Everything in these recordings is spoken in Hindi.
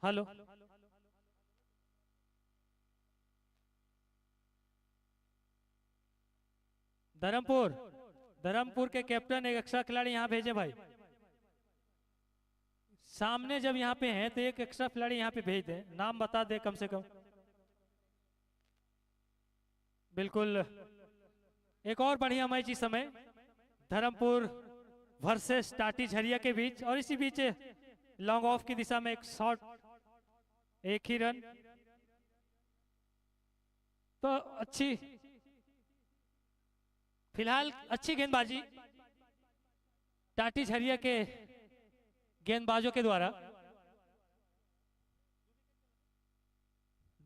हेलो। धर्मपुर धर्मपुर के कैप्टन एक एक्स्ट्रा खिलाड़ी यहाँ भेजे भाई। सामने जब यहाँ पे हैं तो एक एक्स्ट्रा खिलाड़ी यहाँ पे भेज दें, नाम बता दे कम से कम। बिल्कुल। एक और बढ़िया मैच इस समय धर्मपुर वर्सेस टाटी झरिया के बीच, और इसी बीच लॉन्ग ऑफ की दिशा में एक शॉट, एक ही रन। तो अच्छी, फिलहाल अच्छी गेंदबाजी टाटी झरिया के गेंदबाजों के द्वारा।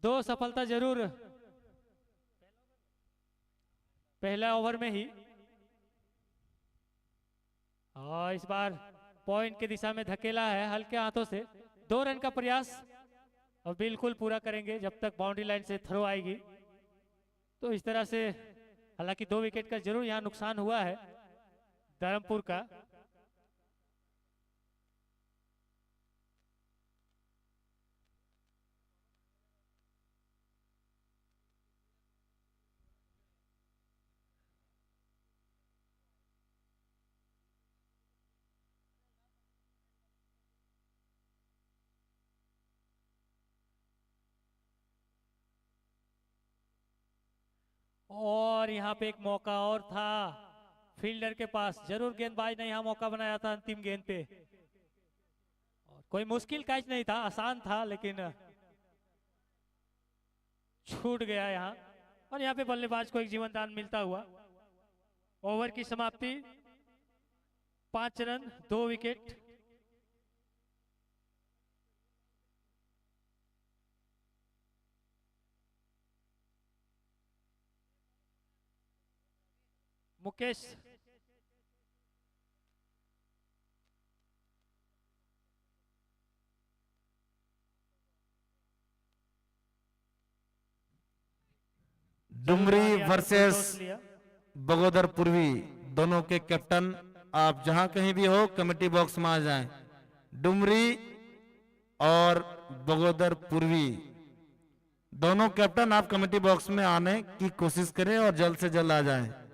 दो सफलता जरूर पहला ओवर में ही, और इस बार पॉइंट की दिशा में धकेला है हल्के हाथों से। 2 रन का प्रयास और बिल्कुल पूरा करेंगे जब तक बाउंड्री लाइन से थ्रो आएगी। तो इस तरह से हालांकि 2 विकेट का जरूर यहाँ नुकसान हुआ है धर्मपुर का। और यहाँ पे एक मौका और था फील्डर के पास, जरूर गेंदबाज ने यहाँ मौका बनाया था अंतिम गेंद पे। और कोई मुश्किल कैच नहीं था, आसान था, लेकिन छूट गया यहाँ। और यहाँ पे बल्लेबाज को एक जीवन दान मिलता हुआ। ओवर की समाप्ति, 5 रन 2 विकेट। मुकेश जरूर डुमरी आगे आके फुल वर्सेस टॉस लिया। बगोदर पूर्वी, दोनों के कैप्टन आप जहां कहीं भी हो कमेटी बॉक्स में आ जाएं। डुमरी और बगोदर पूर्वी दोनों कैप्टन आप कमेटी बॉक्स में आने की कोशिश करें और जल्द से जल्द आ जाएं।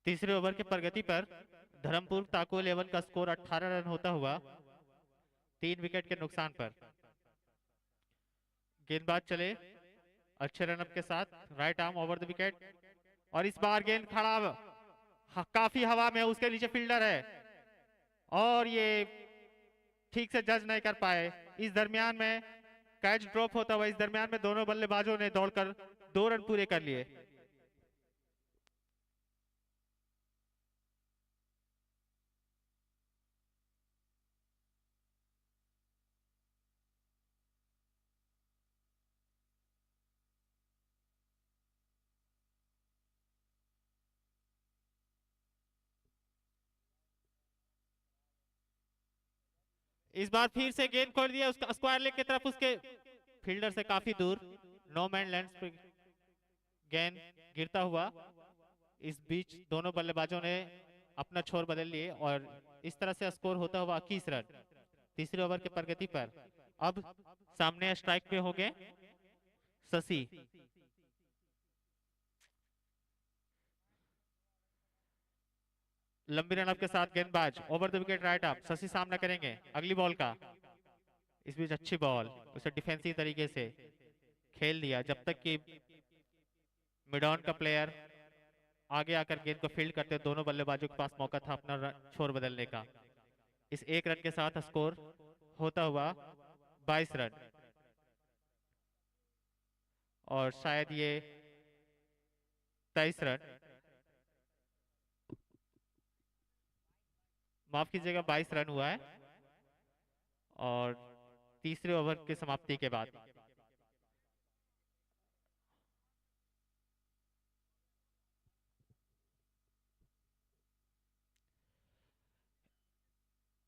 तीसरे ओवर के प्रगति पर धर्मपुर ताको 11 का स्कोर 18 रन होता हुआ 3 विकेट के नुकसान पर। गेंदबाज चले अच्छे रनअप के साथ, right arm over the wicket, और इस बार गेंद खड़ा काफी हवा में, उसके नीचे फील्डर है और ये ठीक से जज नहीं कर पाए। इस दरमियान में कैच ड्रॉप होता हुआ, इस दरमियान में दोनों बल्लेबाजों ने दौड़कर 2 रन पूरे कर लिए। इस बार फिर से गेंद खोल दिया उसका स्क्वायर लेग की तरफ, उसके फील्डर से काफी दूर, नो मैन लैंड पे गेंद गिरता हुआ। इस बीच दोनों बल्लेबाजों ने अपना छोर बदल लिए और इस तरह से स्कोर होता हुआ 21 रन तीसरे ओवर के प्रगति पर। अब सामने स्ट्राइक पे हो गए शशि। लंबी रनअप के साथ गेंदबाज over the wicket right up, Shashi सामना करेंगे अगली बॉल का। इस बीच अच्छी बॉल, उसे डिफेंसिव तरीके से खेल दिया जब तक कि मिड ऑन का प्लेयर आगे आकर गेंद को फील्ड करते, दोनों बल्लेबाजों के पास मौका था अपना छोर बदलने का। इस 1 रन के साथ स्कोर होता हुआ 22 रन, और शायद ये 23 रन, माफ कीजिएगा 22 रन हुआ है। और तीसरे ओवर की समाप्ति के बाद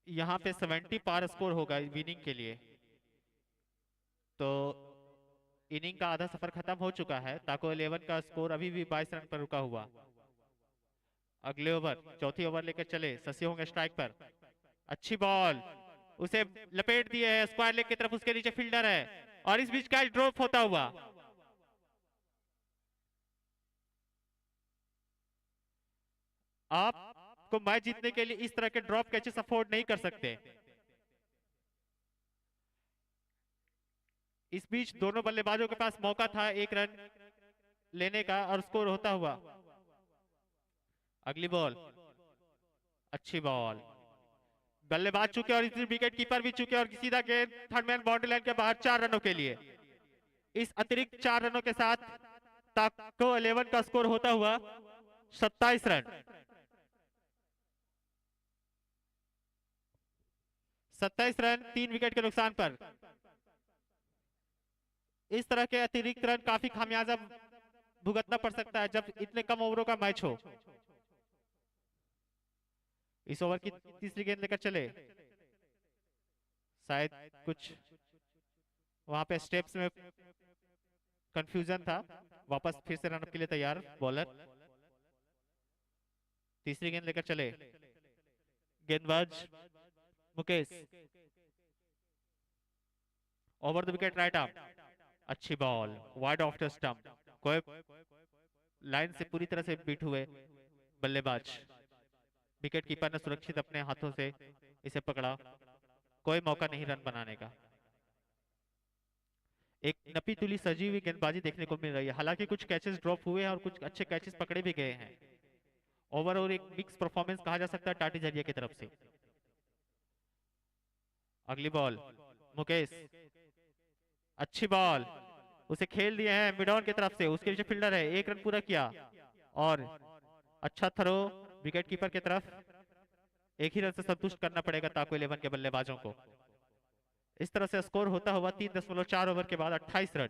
यहाँ पे 70 पार स्कोर होगा विनिंग के लिए, तो इनिंग का आधा सफर खत्म हो चुका है। ताको 11 का स्कोर अभी भी 22 रन पर रुका हुआ। अगले ओवर चौथी ओवर लेकर चले, शशि होंगे स्ट्राइक पर। अच्छी बॉल, उसे लपेट दिए है स्क्वायर लेग की तरफ, उसके नीचे फील्डर है और इस बीच कैच ड्रॉप होता हुआ। आपको मैच जीतने के लिए इस तरह के ड्रॉप कैचेस अफोर्ड नहीं कर सकते। इस बीच दोनों बल्लेबाजों के पास मौका था 1 रन लेने का और स्कोर होता हुआ। अगली बॉल, अच्छी बॉल, बल्लेबाज चुके और इस विकेट कीपर भी चुके और सीधा गेंद थर्ड मैन बाउंड्री लाइन के बाहर 4 रनों के लिए। इस अतिरिक्त 4 रनों के साथ ताको 11 का स्कोर होता हुआ 27 रन। 27 रन 3 विकेट के नुकसान पर। इस तरह के अतिरिक्त रन काफी खामियाजा भुगतना पड़ सकता है जब इतने कम ओवरों का मैच हो। इस ओवर की तीसरी गेंद लेकर चले, शायद कुछ वहां पे स्टेप्स में कंफ्यूजन था। वापस फिर से रनअप के लिए तैयार बॉलर। तीसरी गेंद लेकर चले, गेंदबाज Mukesh over the wicket right arm, अच्छी ball wide off the stump. कोई लाइन से पूरी तरह से बीट हुए बल्लेबाज, विकेट कीपर ने सुरक्षित अपने हाथों से इसे पकड़ा, कोई मौका नहीं रन बनाने का। एक नपी तुली सजी हुई गेंदबाजी देखने को मिल रही है। हालांकि कुछ कैचेस ड्रॉप हुए हैं और कुछ अच्छे कैचेस पकड़े भी गए हैं। ओवरऑल एक मिक्स परफॉर्मेंस कहा जा सकता है टाटी जरिया की तरफ से। अगली बॉल, मुकेश, अच्छी बॉल, उसे खेल दिए हैं मिड ऑन की तरफ से, उसके नीचे फील्डर है, 1 रन पूरा किया और अच्छा थ्रो विकेट कीपर की तरफ। 1 ही रन से संतुष्ट करना पड़ेगा ताको 11 के बल्लेबाजों को। इस तरह से स्कोर होता हुआ 3.4 ओवर के बाद 28 रन।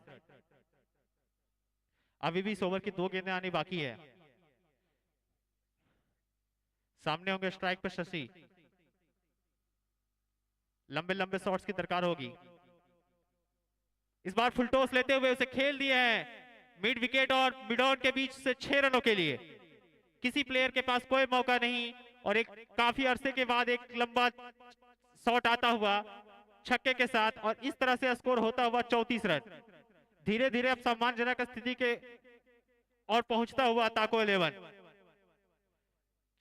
अभी भी इस ओवर की 2 गेंदें आनी बाकी है। सामने होंगे स्ट्राइक पर शशि, लंबे लंबे शॉट्स की दरकार होगी। इस बार फुल टॉस लेते हुए उसे खेल दिए हैं मिड विकेट और मिड ऑन के बीच से 6 रनों के लिए। किसी प्लेयर के पास कोई मौका नहीं और एक काफी अरसे के बाद एक लंबा शॉट आता हुआ छक्के के साथ, और इस तरह से स्कोर होता हुआ 34 रन। धीरे धीरे अब सम्मानजनक स्थिति के और पहुंचता हुआ ताको 11।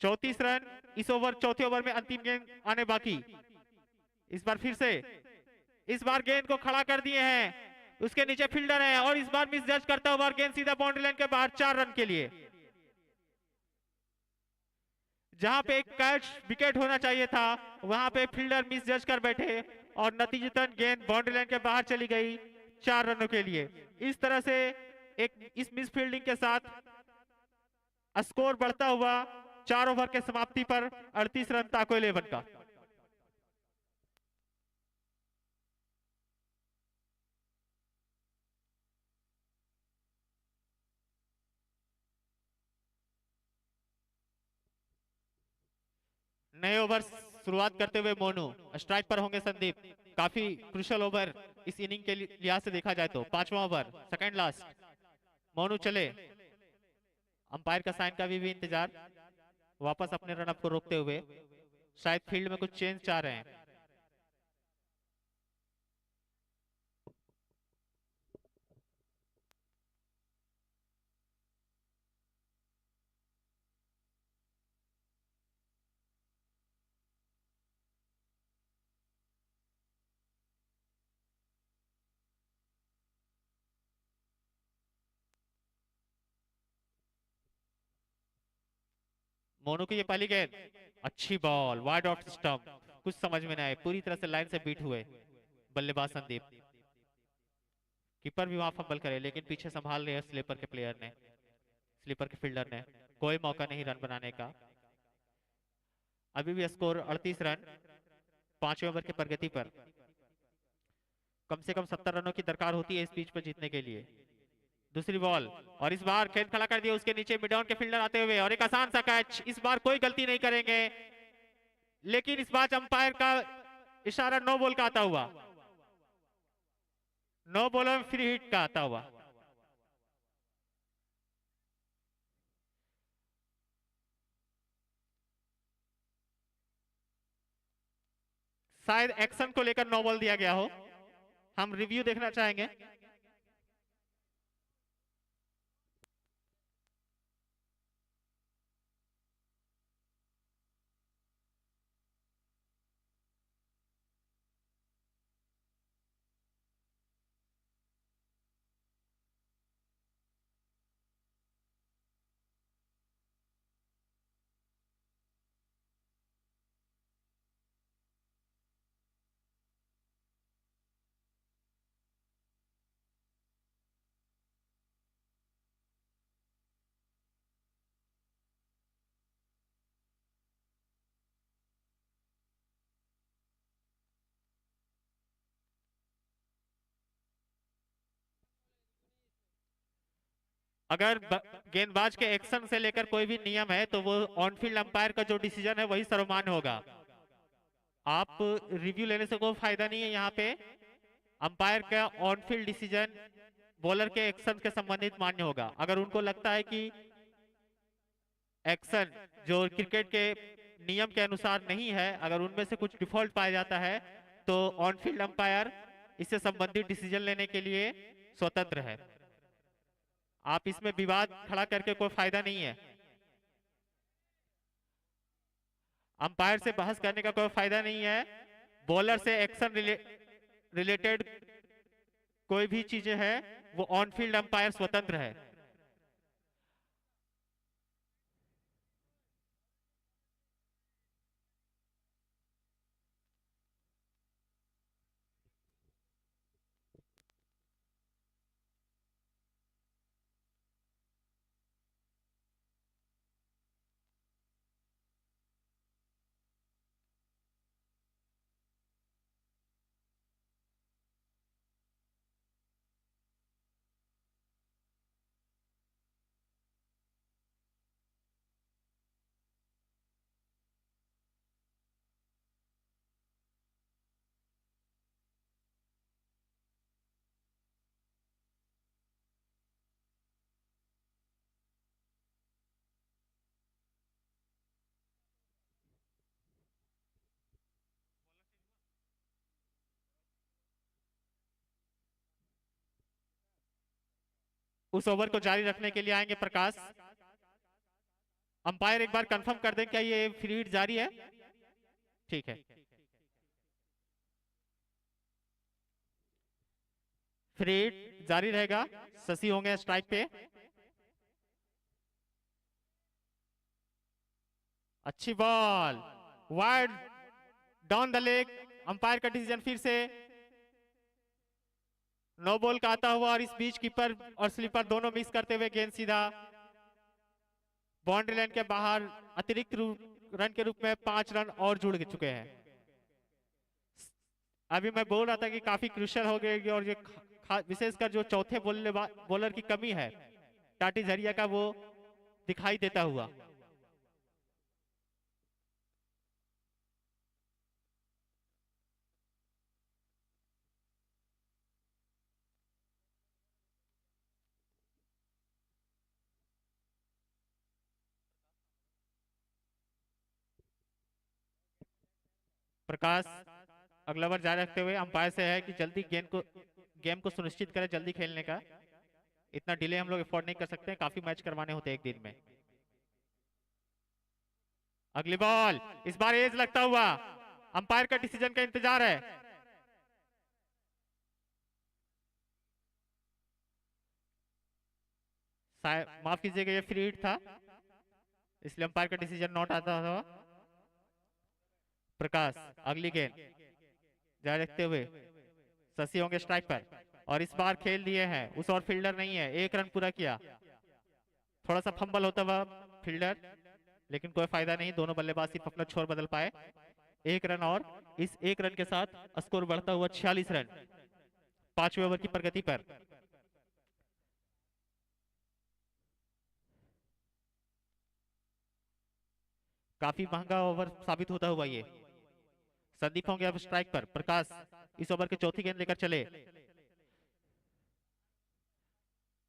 34 रन इस ओवर, चौथे ओवर में अंतिम गेंद आने बाकी। इस बार फिर से, इस बार गेंद को खड़ा कर दिए हैं, उसके नीचे फील्डर है और इस बार मिस जज करता हुआ गेंद सीधा बाउंड्री लाइन के बाहर, 4 रन के लिए। जहां पे एक कैच विकेट होना चाहिए था वहां पे फील्डर मिस जज कर बैठे और नतीजतन गेंद बाउंड्री लाइन के बाहर चली गई 4 रनों के लिए। इस तरह से इस मिस फील्डिंग के साथ स्कोर बढ़ता हुआ 4 ओवर के समाप्ति पर 38 रन ताको 11 का। नए ओवर शुरुआत करते हुए मोनू, स्ट्राइक पर होंगे संदीप। काफी क्रुशियल ओवर इस इनिंग के लिहाज से देखा जाए तो, 5वां ओवर, सेकंड लास्ट। मोनू चले, अंपायर का साइन का भी इंतजार, वापस अपने रनअप को रोकते हुए शायद फील्ड में कुछ चेंज चाह रहे हैं। मोनू की ये पहली गेंद, अच्छी बॉल, वाइड ऑफ स्टंप, कुछ समझ में नहीं आए, पूरी तरह से लाइन से बीट हुए बल्लेबाज संदीप। कीपर भी वहां फंबल करे लेकिन पीछे संभाल रहे स्लीपर के प्लेयर ने, स्लीपर के फील्डर ने, कोई मौका नहीं रन बनाने का। अभी भी स्कोर 38 रन 5वें ओवर के प्रगति पर। कम से कम 70 रनों की दरकार होती है इस पिच पर जीतने के लिए। दूसरी बॉल और इस बार गेंद खड़ा कर दिया, उसके नीचे मिड ऑन के फील्डर आते हुए और एक आसान सा कैच। इस बार कोई गलती नहीं करेंगे लेकिन इस बार अंपायर का इशारा नो बॉल का आता हुआ, नो बॉल में फ्री हिट का आता हुआ। शायद एक्शन को लेकर नो बॉल दिया गया हो, हम रिव्यू देखना चाहेंगे। अगर गेंदबाज के एक्शन से लेकर कोई भी नियम है तो वो ऑन फील्ड अंपायर का जो डिसीजन है वही सर्वमान्य होगा। आप रिव्यू लेने से कोई फायदा नहीं है। यहाँ पे अंपायर का ऑन फील्ड डिसीजन बॉलर के एक्शन के संबंधित मान्य होगा। अगर उनको लगता है कि एक्शन जो क्रिकेट के नियम के अनुसार नहीं है, अगर उनमें से कुछ डिफॉल्ट पाया जाता है तो ऑन फील्ड अंपायर इससे संबंधित डिसीजन लेने के लिए स्वतंत्र है। आप इसमें विवाद खड़ा करके कोई फायदा नहीं है, अंपायर से बहस करने का कोई फायदा नहीं है। बॉलर से एक्शन रिलेटेड कोई भी चीजें हैं वो ऑन फील्ड अंपायर स्वतंत्र है। उस ओवर को जारी रखने के लिए आएंगे प्रकाश। अंपायर एक बार कंफर्म कर दें क्या ये फ्री हिट जारी है? ठीक है, फ्री हिट जारी रहेगा। शशि होंगे स्ट्राइक पे। अच्छी ball, wide down the leg. Umpire का डिसीजन फिर से नो बॉल का आता हुआ, और इस बीच कीपर और स्लीपर दोनों मिस करते हुए गेंद सीधा बाउंड्री लाइन के बाहर। अतिरिक्त रन के रूप में 5 रन और जुड़ चुके हैं। अभी मैं बोल रहा था कि काफी क्रूशियल हो गए, और ये विशेषकर जो चौथे बॉलर की कमी है टाटी झरिया का, वो दिखाई देता हुआ। प्रकाश अगला ओवर जारी रखते हुए अंपायर से है कि जल्दी गेम को सुनिश्चित करें, जल्दी खेलने का। इतना डिले हम लोग अफोर्ड नहीं कर सकते हैं, काफी मैच करवाने होते हैं एक दिन में। अगली बॉल, इस बार एज लगता हुआ। अंपायर का डिसीजन का इंतजार है। माफ कीजिएगा, ये फ्री हिट था, इसलिए अंपायर का डिसीजन नॉट आता था। प्रकाश अगली गेंद जारी रखते हुए शशि होंगे स्ट्राइक पर, और इस बार खेल दिए हैं। उस और फील्डर नहीं है, 1 रन पूरा किया। थोड़ा सा फंबल होता हुआ फील्डर, लेकिन कोई फायदा नहीं, दोनों बल्लेबाज सिर्फ अपना छोर बदल पाए। 1 रन, और इस 1 रन के साथ स्कोर बढ़ता हुआ 46 रन 5वें ओवर की प्रगति पर। काफी महंगा ओवर साबित होता हुआ ये। संदीप होंगे अब स्ट्राइक पर। प्रकाश इस ओवर के चौथी गेंद लेकर चले।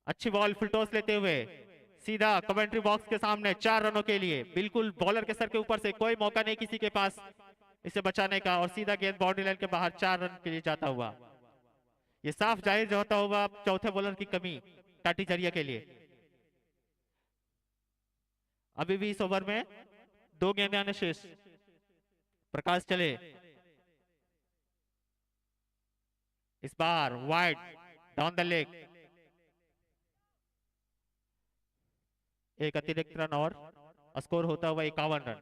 अच्छी बॉल, फुल टॉस लेते हुए सीधा कमेंट्री बॉक्स के सामने 4 रनों के लिए। बिल्कुल बॉलर के सर के ऊपर से, कोई मौका नहीं किसी के पास इसे बचाने का, और सीधा गेंद बाउंड्री लाइन के बाहर 4 रन के लिए जाता हुआ। ये साफ जाहिर जो होता होगा चौथे बॉलर की कमी टाटी झरिया के लिए। अभी भी इस ओवर में 2 गेंदें आने शेष। प्रकाश चले, इस बार वाइड डाउन द लेग। एक अतिरिक्त रन और स्कोर होता हुआ 51 रन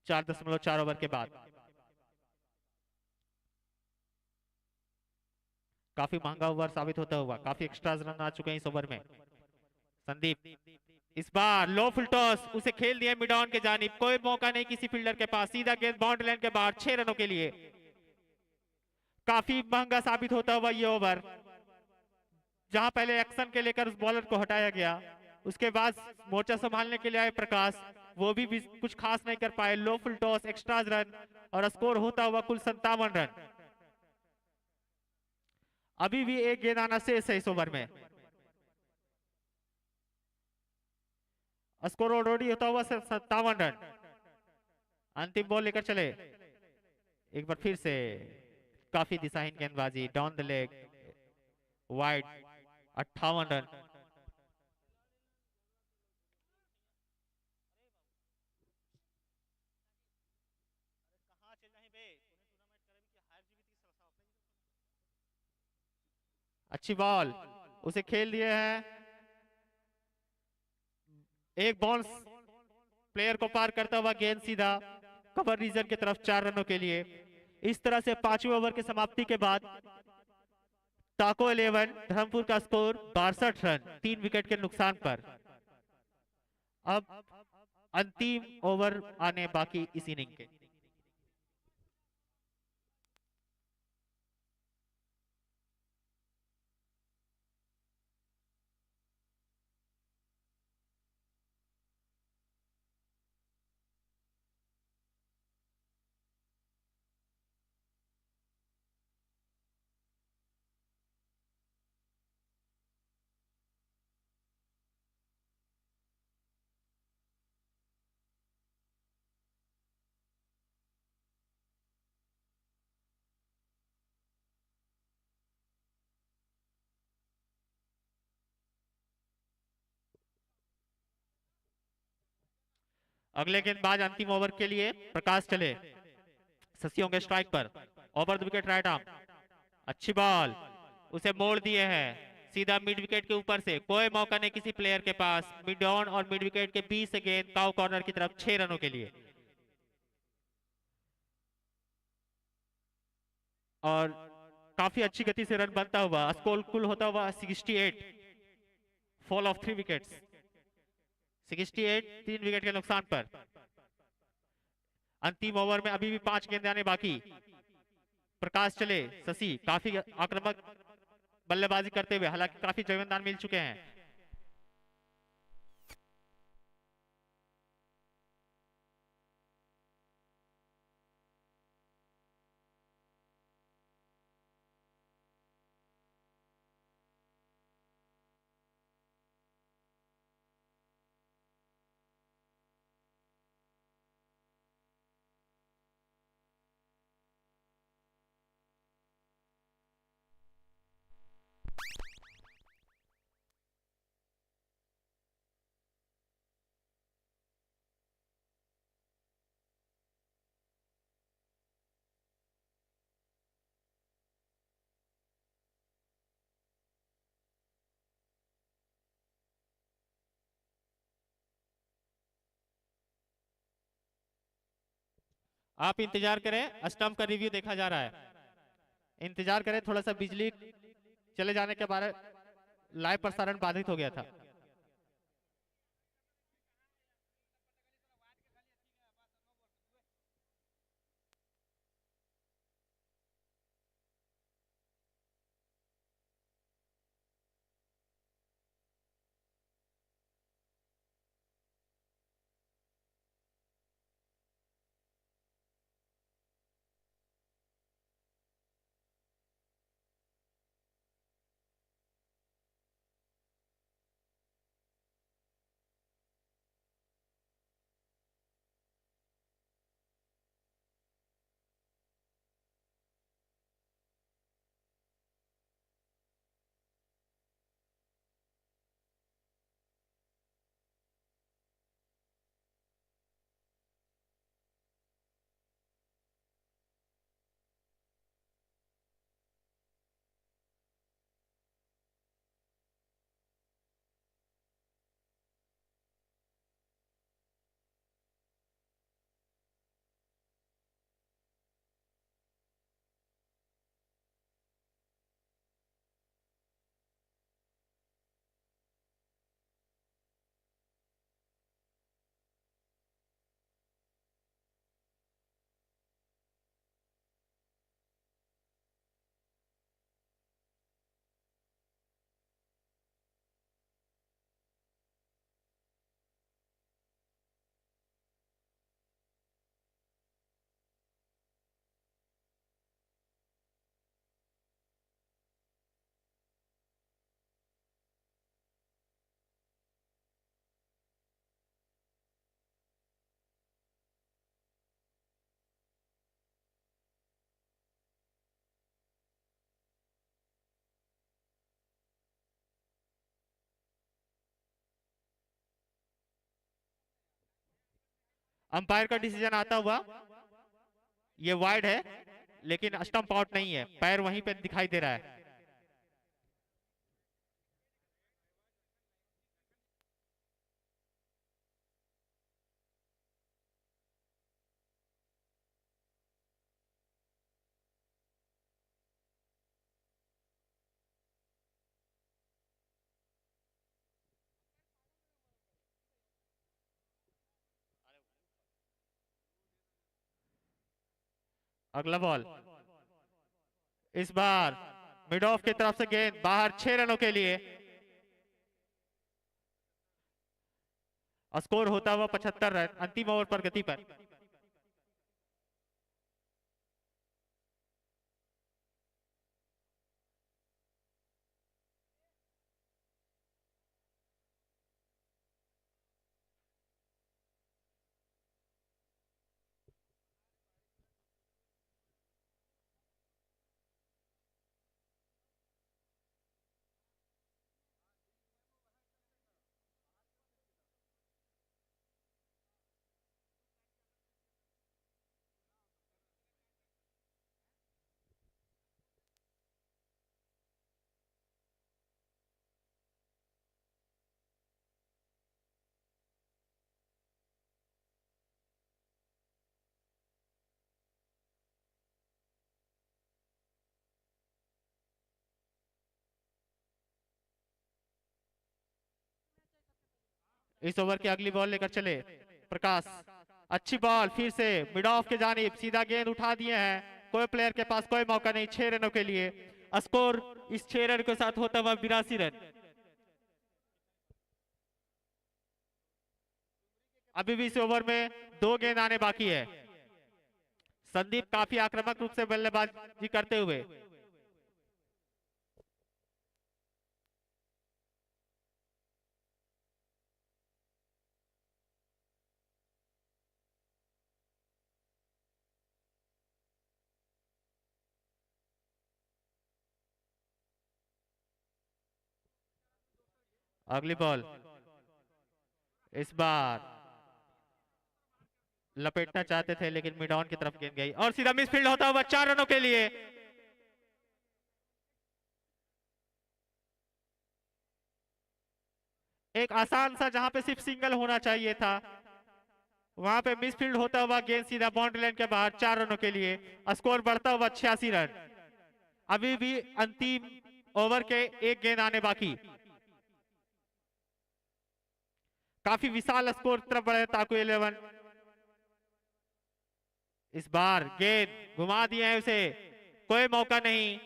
4.4 ओवर के बाद। काफी महंगा ओवर साबित होता हुआ, काफी एक्स्ट्रा रन आ चुके हैं इस ओवर में। संदीप इस बार लो फुल टॉस, उसे खेल दिया मिड ऑन के जानिब। कोई मौका नहीं किसी फील्डर के पास, सीधा गेंद बाउंड्री लाइन के बाहर 6 रनों के लिए। काफी महंगा साबित होता हुआ ये ओवर, जहां पहले एक्शन के लेकर उस बॉलर को हटाया गया, उसके बाद मोर्चा संभालने के लिए आए प्रकाश, वो भी कुछ खास नहीं कर पाए। लो फुल टॉस, एक्स्ट्रा रन, और स्कोर होता हुआ कुल 57 रन। अभी भी एक गेंद आना शेष है इस ओवर में। स्कोर ऑलरेडी होता हुआ 57 रन। अंतिम बॉल लेकर चले, एक बार फिर से काफी दिशाहीन गेंदबाजी, down the leg, wide, 58 run. अच्छी बॉल, उसे खेल दिए हैं। एक बाउंस प्लेयर को पार करता हुआ गेंद सीधा कवर रीजन की तरफ 4 रनों के लिए। इस तरह से 5वें ओवर की समाप्ति के बाद टाको 11 धर्मपुर का स्कोर 62 रन 3 विकेट के नुकसान पर। अब अंतिम ओवर आने बाकी इस इनिंग के। अगले गेंदबाज अंतिम ओवर के लिए प्रकाश चले। शशि होंगे स्ट्राइक पर। Over the wicket right arm, अच्छी बॉल, उसे मोड़ दिए हैं सीधा मिड विकेट के ऊपर से। कोई मौका नहीं किसी प्लेयर के पास। मिड ऑन और मिड विकेट के बीच से गेंद काउ कॉर्नर की तरफ 6 रनों के लिए। और काफी अच्छी गति से रन बनता हुआ स्कोर कुल होता हुआ 68। फॉल ऑफ 3 विकेट्स, 68 3 विकेट के नुकसान पर। अंतिम ओवर में अभी भी 5 गेंद आने बाकी। प्रकाश चले। शशि काफी आक्रामक बल्लेबाजी करते हुए, हालांकि काफी जगह मिल चुके हैं। आप इंतजार करें, स्टंप का रिव्यू देखा जा रहा है। इंतजार करें, थोड़ा सा बिजली चले जाने के बाद लाइव प्रसारण बाधित हो गया था। अंपायर का डिसीजन आता हुआ, ये वाइड है लेकिन स्टंप आउट नहीं है, पैर वहीं पे दिखाई दे रहा है। अगला बॉल, इस बार मिड ऑफ की तरफ से गेंद बाहर 6 रनों के लिए। स्कोर होता हुआ 75 रन अंतिम ओवर पर गति पर। इस ओवर की अगली बॉल लेकर चले प्रकाश। अच्छी बॉल फिर से मिड ऑफ के जानिब, सीधा गेंद उठा दिए हैं, कोई प्लेयर के पास कोई मौका नहीं। 6 रनों के लिए स्कोर इस 6 रन के साथ होता हुआ 82 रन। अभी भी इस ओवर में 2 गेंद आने बाकी है। संदीप काफी आक्रामक रूप से बल्लेबाजी करते हुए, अगली बॉल इस बार लपेटना चाहते थे लेकिन मिड ऑन की तरफ गेंद गई और सीधा मिसफील्ड होता हुआ 4 रनों के लिए। एक आसान सा जहां पे सिर्फ सिंगल होना चाहिए था, वहां पे मिसफील्ड होता हुआ गेंद सीधा बाउंड्री लाइन के बाहर। 4 रनों के लिए स्कोर बढ़ता हुआ 86 रन। अभी भी अंतिम ओवर के 1 गेंद आने बाकी। काफी विशाल स्कोर तरफ बढ़े ताकू 11। इस बार गेंद घुमा दिए हैं उसे, कोई मौका नहीं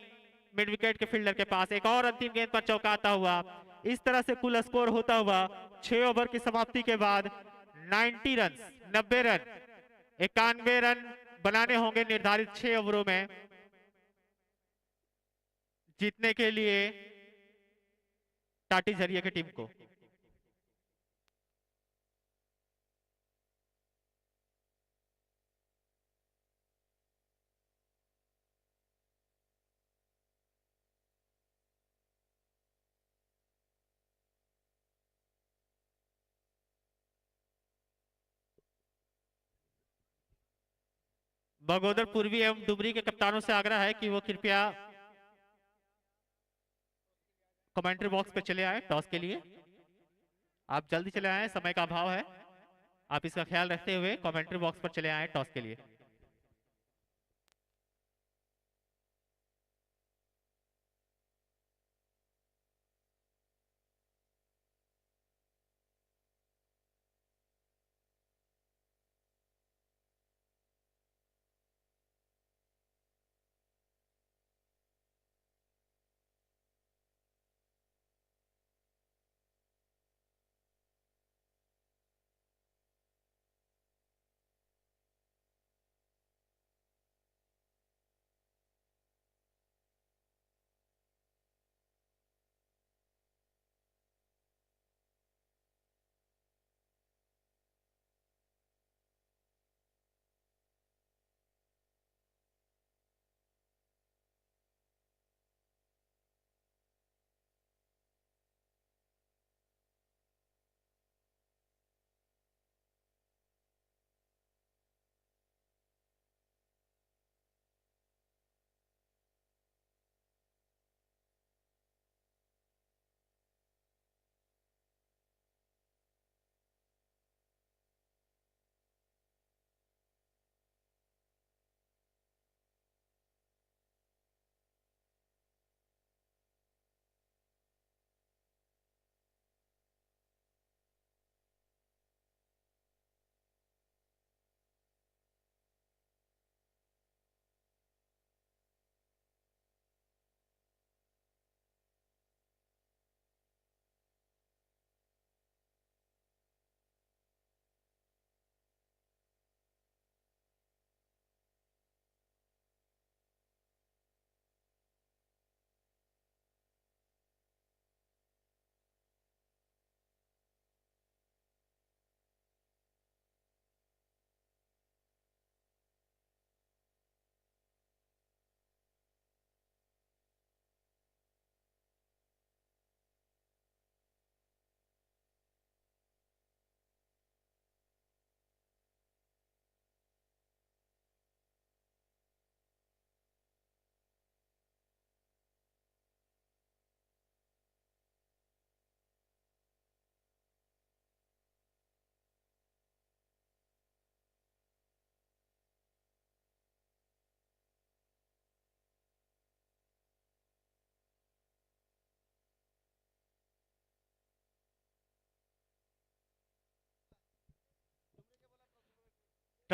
मिड विकेट के फील्डर के पास। एक और अंतिम गेंद पर चौका आता हुआ। इस तरह से कुल स्कोर होता हुआ 6 ओवर की समाप्ति के बाद 90 रन, 90 रन, 91 रन बनाने होंगे निर्धारित 6 ओवरों में जीतने के लिए टाटी झरिया की टीम को। बगोदर पूर्वी एवं डुमरी के कप्तानों से आग्रह है कि वो कृपया कमेंट्री बॉक्स पे चले आए टॉस के लिए। आप जल्दी चले आए, समय का अभाव है, आप इसका ख्याल रखते हुए कमेंट्री बॉक्स पर चले आए टॉस के लिए।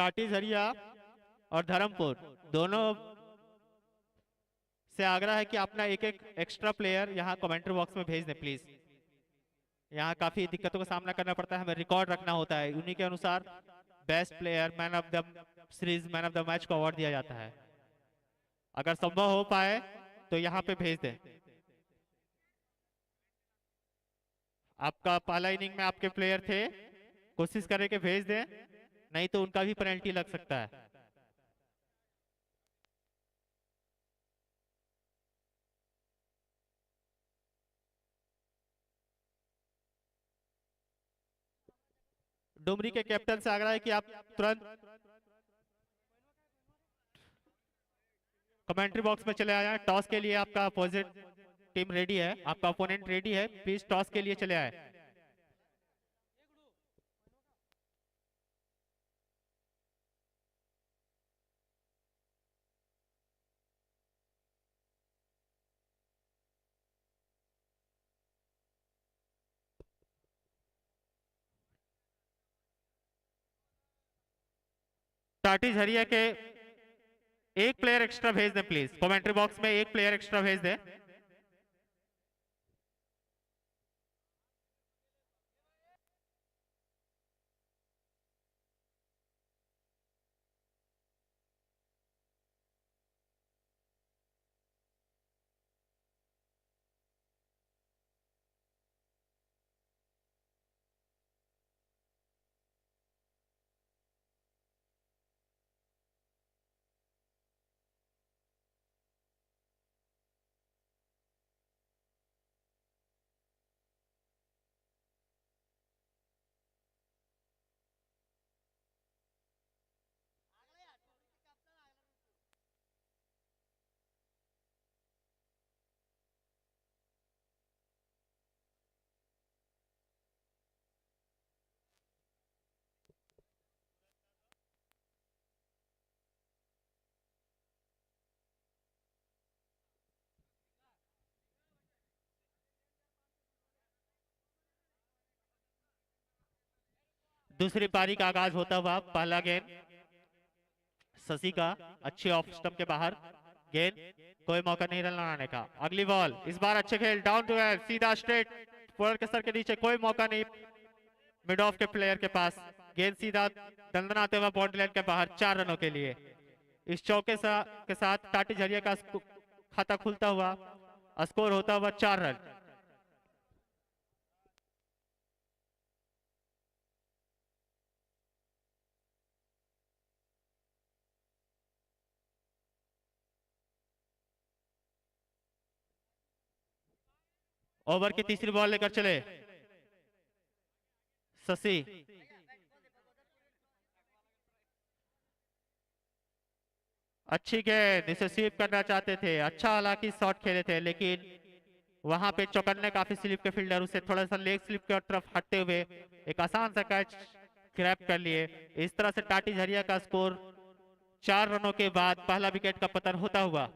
टाटी झरिया और धर्मपुर दोनों से आग्रह है कि अपना एक एक एक्स्ट्रा प्लेयर यहाँ कमेंट्री बॉक्स में भेज दें प्लीज। यहाँ काफी दिक्कतों का सामना करना पड़ता है, हमें रिकॉर्ड रखना होता है, उन्हीं के अनुसार best player, man of the series, man of the match को अवार्ड दिया जाता है। अगर संभव हो पाए तो यहाँ पे भेज दें। आपका पहला इनिंग में आपके प्लेयर थे, कोशिश करें कि भेज दें, नहीं तो उनका भी पेनल्टी लग सकता है। डुमरी के कैप्टन से आग्रह है कि आप तुरंत कमेंट्री बॉक्स में चले आए। टॉस के लिए आपका अपोजिट टीम रेडी है, आपका अपोनेंट रेडी है, प्लीज टॉस के लिए चले आए। टाटी झरिया के एक प्लेयर एक्स्ट्रा भेज दें प्लीज, कमेंट्री बॉक्स में एक प्लेयर एक्स्ट्रा भेज दें। दूसरी पारी का आगाज होता हुआ पहला गेंद शशि का, अच्छी ऑफ स्टंप के बाहर गेंद, कोई मौका नहीं रन लगाने का। अगली बॉल, इस बार अच्छे खेल, डाउन टू एर्थ, सीधा स्ट्रेट बॉलर के सर के नीचे, कोई मौका नहीं मिड ऑफ के प्लेयर के पास। गेंद सीधा दंदनाते हुए बाउंड्री लाइन के बाहर, 4 रनों के लिए। इस चौके के साथ टाटी झरिया का खाता खुलता हुआ, स्कोर होता हुआ 4 रन। ओवर की तीसरी बॉल लेकर चले शशि, अच्छी गेंद, इसे स्वीप करना चाहते थे, अच्छा हालांकि शॉट खेले थे, लेकिन वहां पे चौकन्ने काफी स्लिप के फील्डर उसे थोड़ा सा लेग स्लिप की तरफ हटते हुए एक आसान सा कैच ग्रैब कर लिए। इस तरह से टाटी झरिया का स्कोर 4 रनों के बाद पहला विकेट का पतन होता हुआ।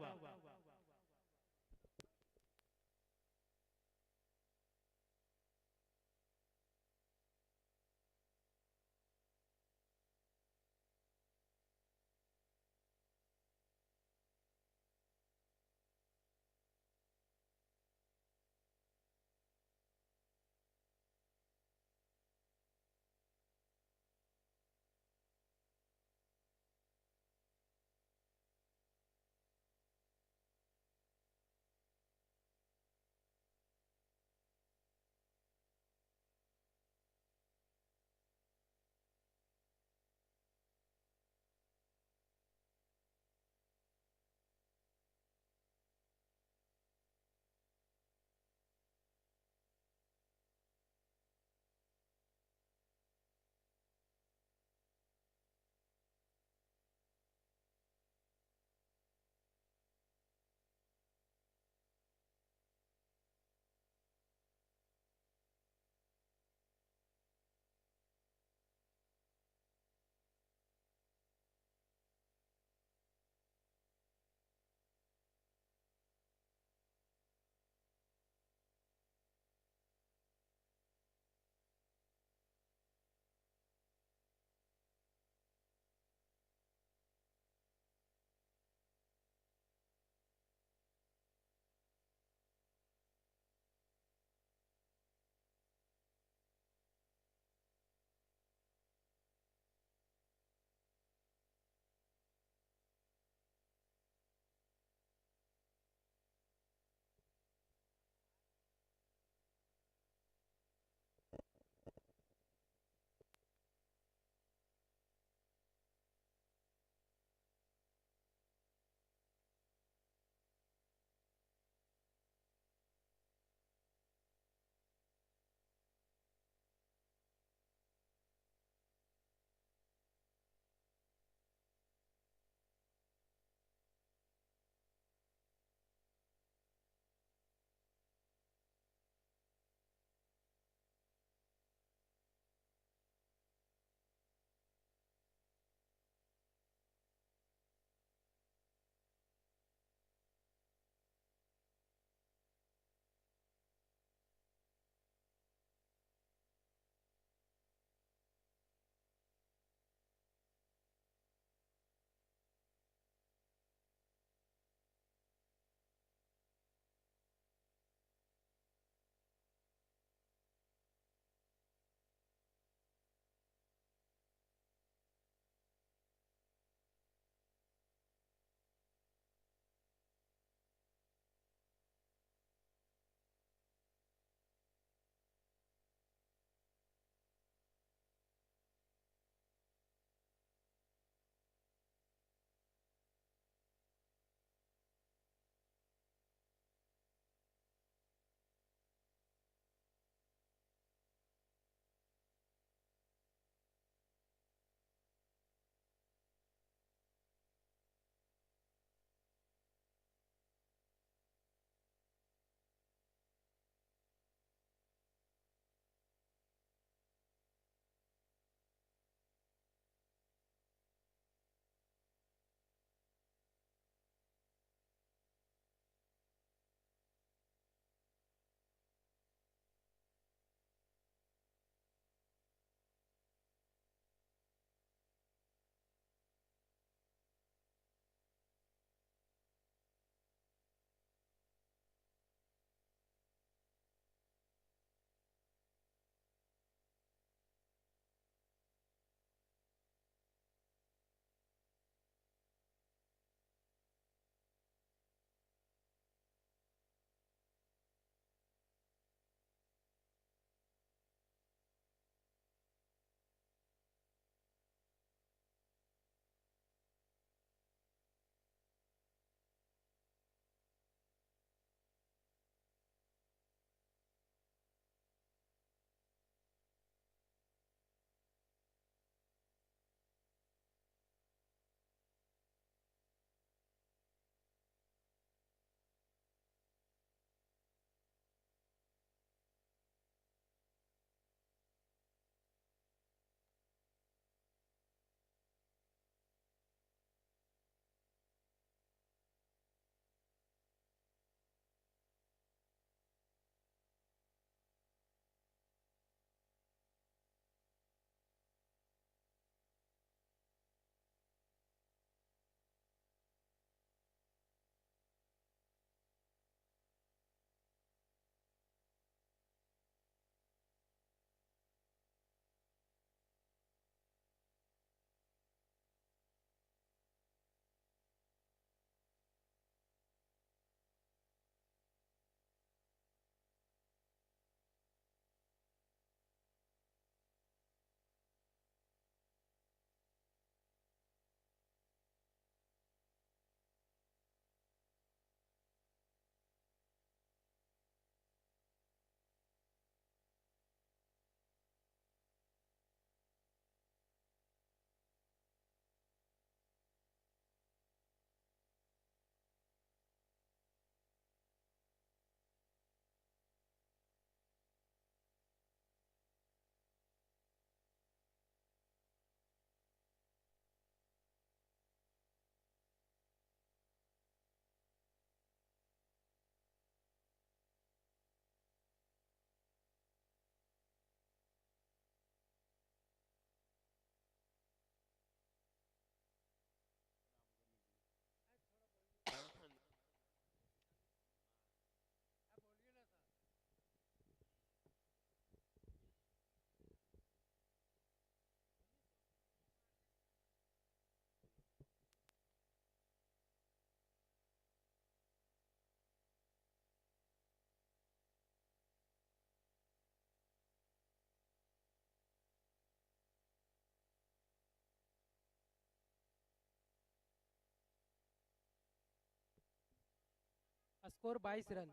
Score 22 run.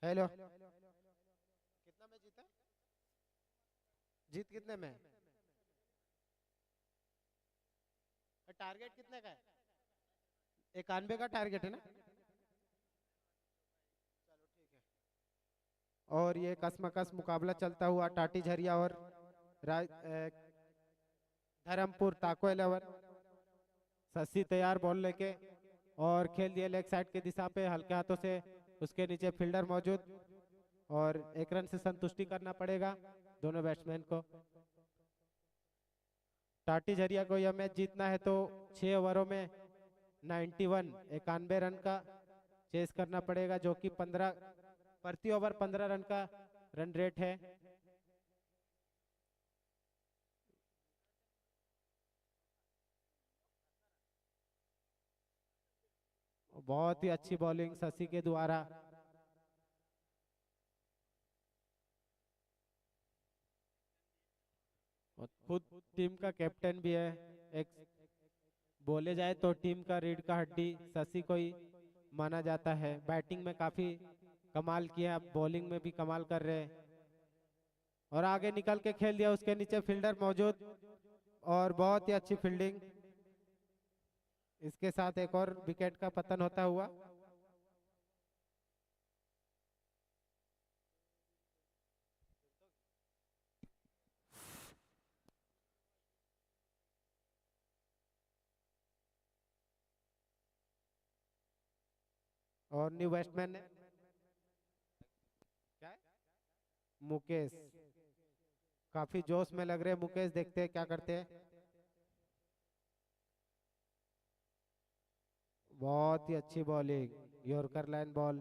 हेलो, कितना में जीता? जीत कितने में? टारगेट कितने का है? 91 का टारगेट है ना? चलो ठीक है। और ये कसमकस मुकाबला चलता हुआ टाटी झरिया और धर्मपुर ताको 11। सस्सी तैयार बॉल लेके और खेल दिए लेग साइड की दिशा पे हल्के हाथों से। उसके नीचे फील्डर मौजूद और 1 रन से संतुष्टि करना पड़ेगा दोनों बैट्समैन को। टाटी झरिया को यह मैच जीतना है तो 6 ओवरों में 91 रन का चेस करना पड़ेगा, जो कि 15 प्रति ओवर 15 रन का रन रेट है। बहुत ही अच्छी बॉलिंग शशि के द्वारा। और खुद टीम का कैप्टन भी है। एक बोले जाए तो टीम का रीढ़ का हड्डी शशि को ही माना जाता है। बैटिंग में काफी कमाल किया, बॉलिंग में भी कमाल कर रहे हैं और आगे निकल के खेल दिया। उसके नीचे फील्डर मौजूद और बहुत ही अच्छी फील्डिंग। इसके साथ एक और विकेट का पतन होता हुआ। और न्यू बैट्समैन ने क्या है? मुकेश काफी जोश में लग रहे हैं। मुकेश देखते हैं क्या करते हैं। बहुत ही अच्छी bowling, yorker line ball.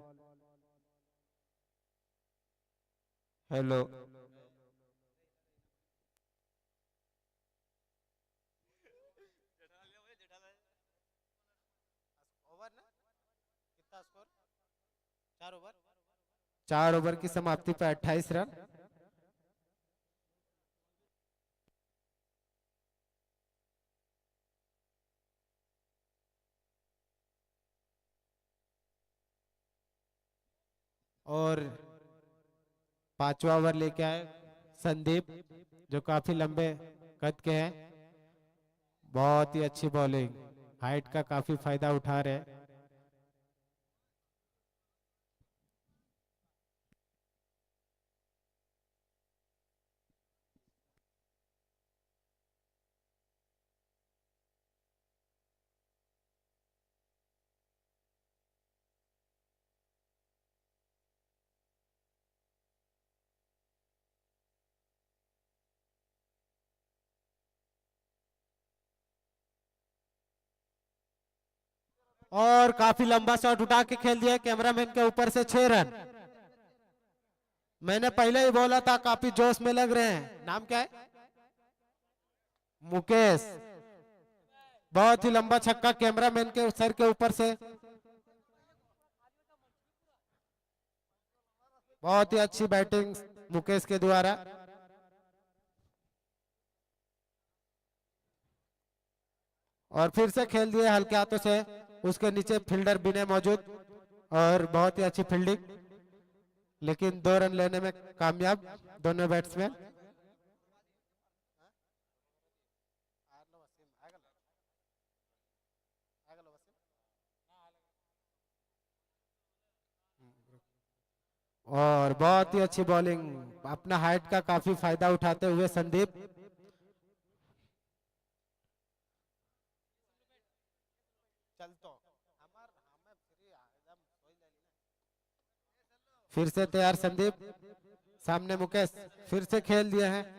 Hello, over ना कितना स्कोर? 4 ओवर। 4 ओवर की समाप्ति पे 28 रन। और 5वां ओवर लेके आए संदीप, जो काफी लंबे कद के हैं। बहुत ही अच्छी बॉलिंग, हाइट का काफी फायदा उठा रहे हैं। और काफी लंबा शॉट उठा के खेल दिया कैमरामैन के ऊपर से 6 रन। मैंने पहले ही बोला था काफी जोश में लग रहे हैं। नाम क्या है? मुकेश। बहुत ही लंबा छक्का कैमरामैन के सर के ऊपर से। बहुत ही अच्छी बैटिंग मुकेश के द्वारा। और फिर से खेल दिए हल्के हाथों से। उसके नीचे फील्डर बिने मौजूद और बहुत ही अच्छी फील्डिंग, लेकिन 2 रन लेने में कामयाब दोनों बैट्समैन। और बहुत ही अच्छी बॉलिंग, अपना हाइट का काफी फायदा उठाते हुए संदीप। फिर से तैयार संदीप, सामने मुकेश, फिर से खेल दिए हैं।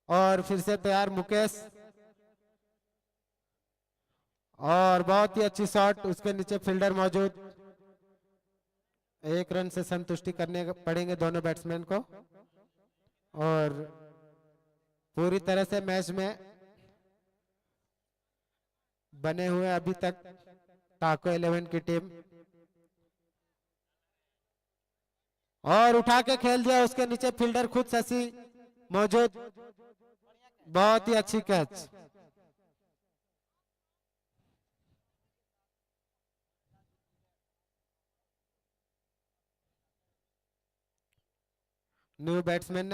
और फिर से तैयार मुकेश, और बहुत ही अच्छी शॉट, उसके नीचे फील्डर मौजूद। एक रन से संतुष्टि करने पड़ेंगे दोनों बैट्समैन को। और पूरी तरह से मैच में बने हुए अभी तक टाको 11 की टीम, और उठा के खेल दिया, उसके नीचे फील्डर खुद शशि मौजूद। बहुत ही अच्छी कैच। न्यू बैट्समैन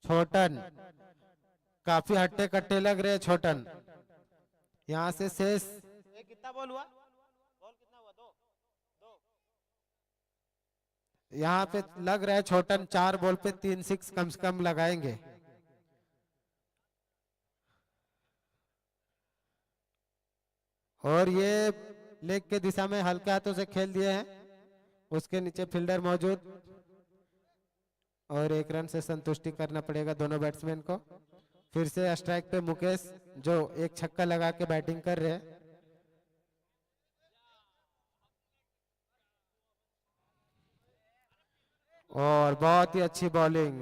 छोटन, काफी हट्टे कट्टे लग रहे छोटन। यहाँ से शेष कितना बॉल हुआ? बॉल कितना हुआ? दो। यहाँ पे लग रहा है छोटन 4 बॉल पे 3 6 कम से कम लगाएंगे। और ये लेग के दिशा में हल्के हाथों से खेल दिए हैं, उसके नीचे फील्डर मौजूद। और 1 रन से संतुष्टि करना पड़ेगा दोनों बैट्समैन को। फिर से स्ट्राइक पे मुकेश, जो एक छक्का लगा के बैटिंग कर रहे हैं। और बहुत ही अच्छी बॉलिंग,